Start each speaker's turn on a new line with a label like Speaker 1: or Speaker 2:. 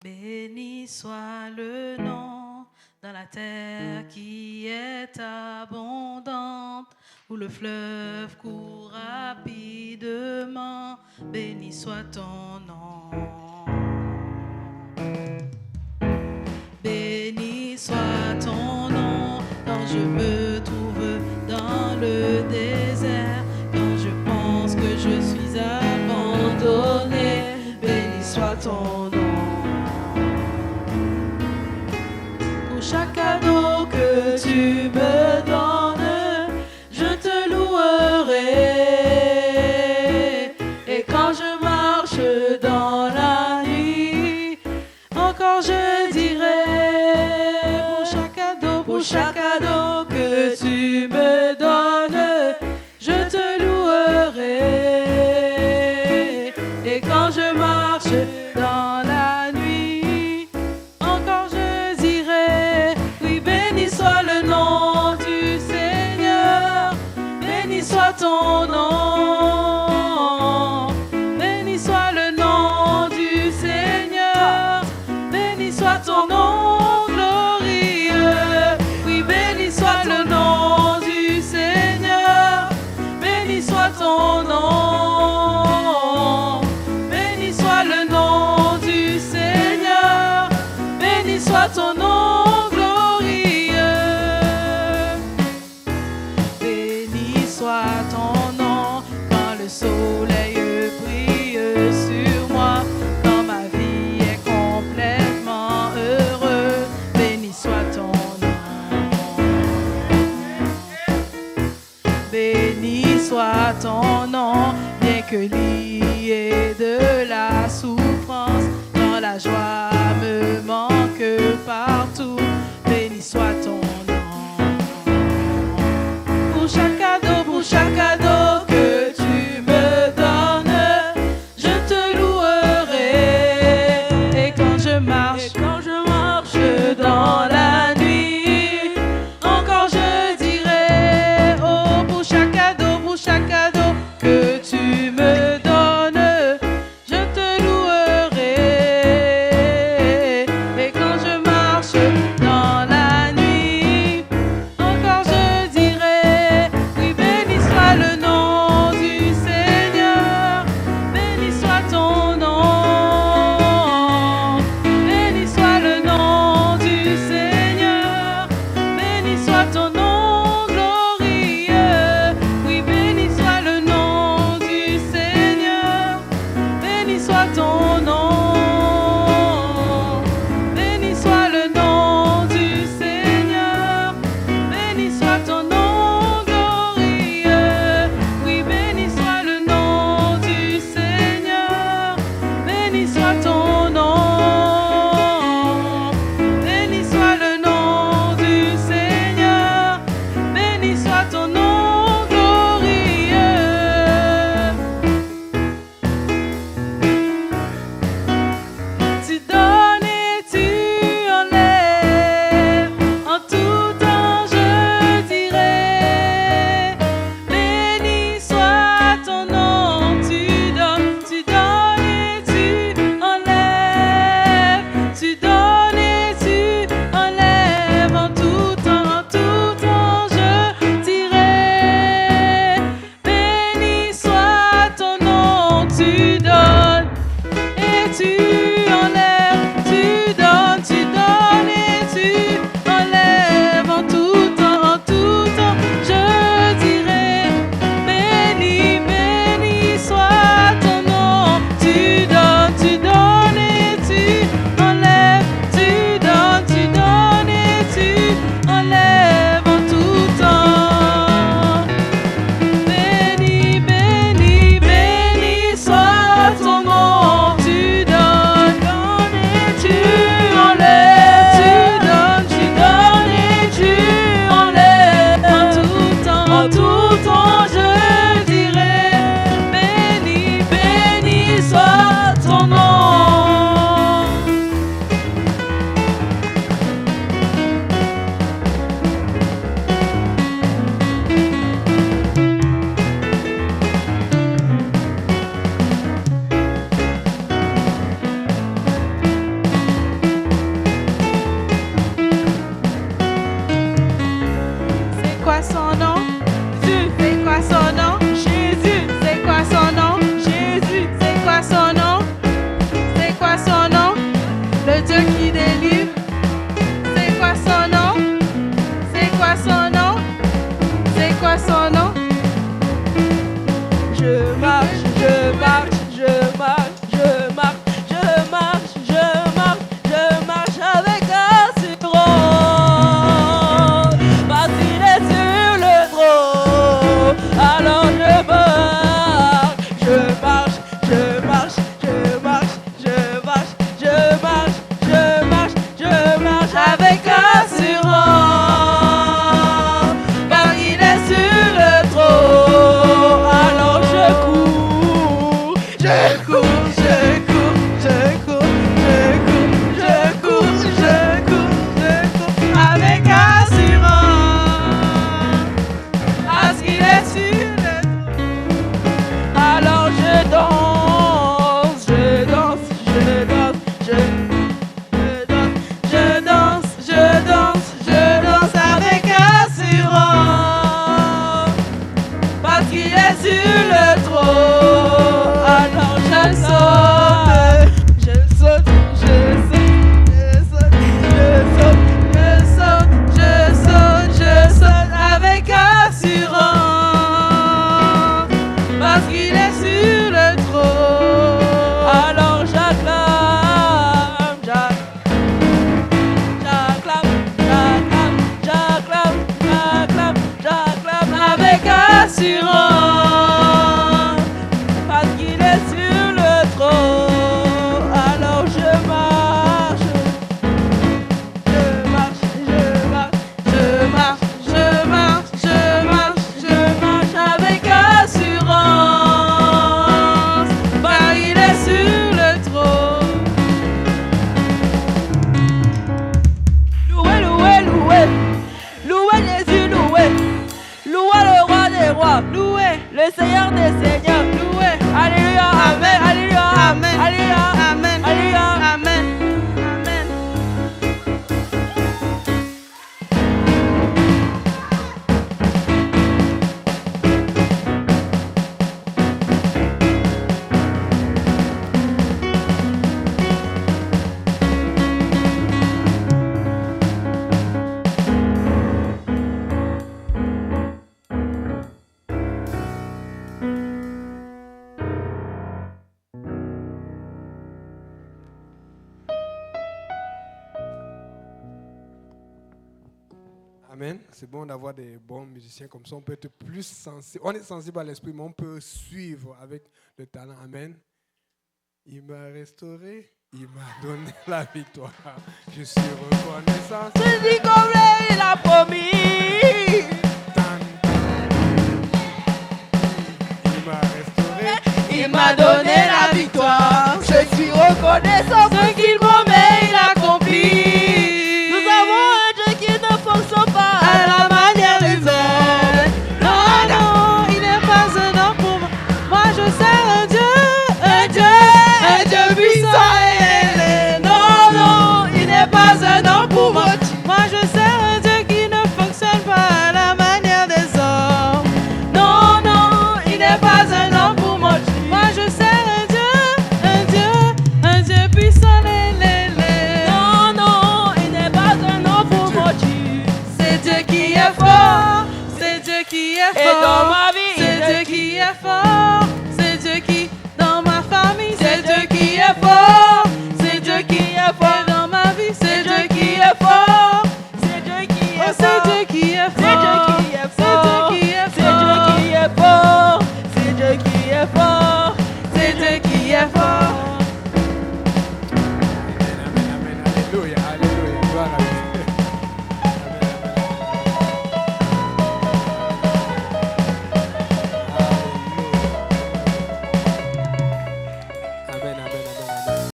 Speaker 1: Béni soit le nom dans la terre qui est abondante, où le fleuve court rapidement. Béni soit ton nom. Béni soit ton nom quand je me trouve dans le désert, quand je pense que je suis abandonné. Béni soit ton nom. Pour chaque cadeau que tu me donnes, je te louerai. Et quand je marche dans la nuit, encore je dirai, pour chaque cadeau que tu me donnes, je te louerai. Et quand je marche dans la nuit, encore je dirai, oui, béni soit le nom du Seigneur, béni soit ton nom, béni soit le nom du Seigneur, béni soit
Speaker 2: Amen. C'est bon d'avoir des bons musiciens comme ça. On peut être plus sensible. On est sensible à l'esprit, mais on peut suivre avec le talent. Amen. Il m'a restauré. Il m'a donné la victoire. Je suis reconnaissant.
Speaker 1: Je dis comme il a promis.
Speaker 2: Il m'a restauré.
Speaker 1: Il m'a donné la victoire. Je suis reconnaissant.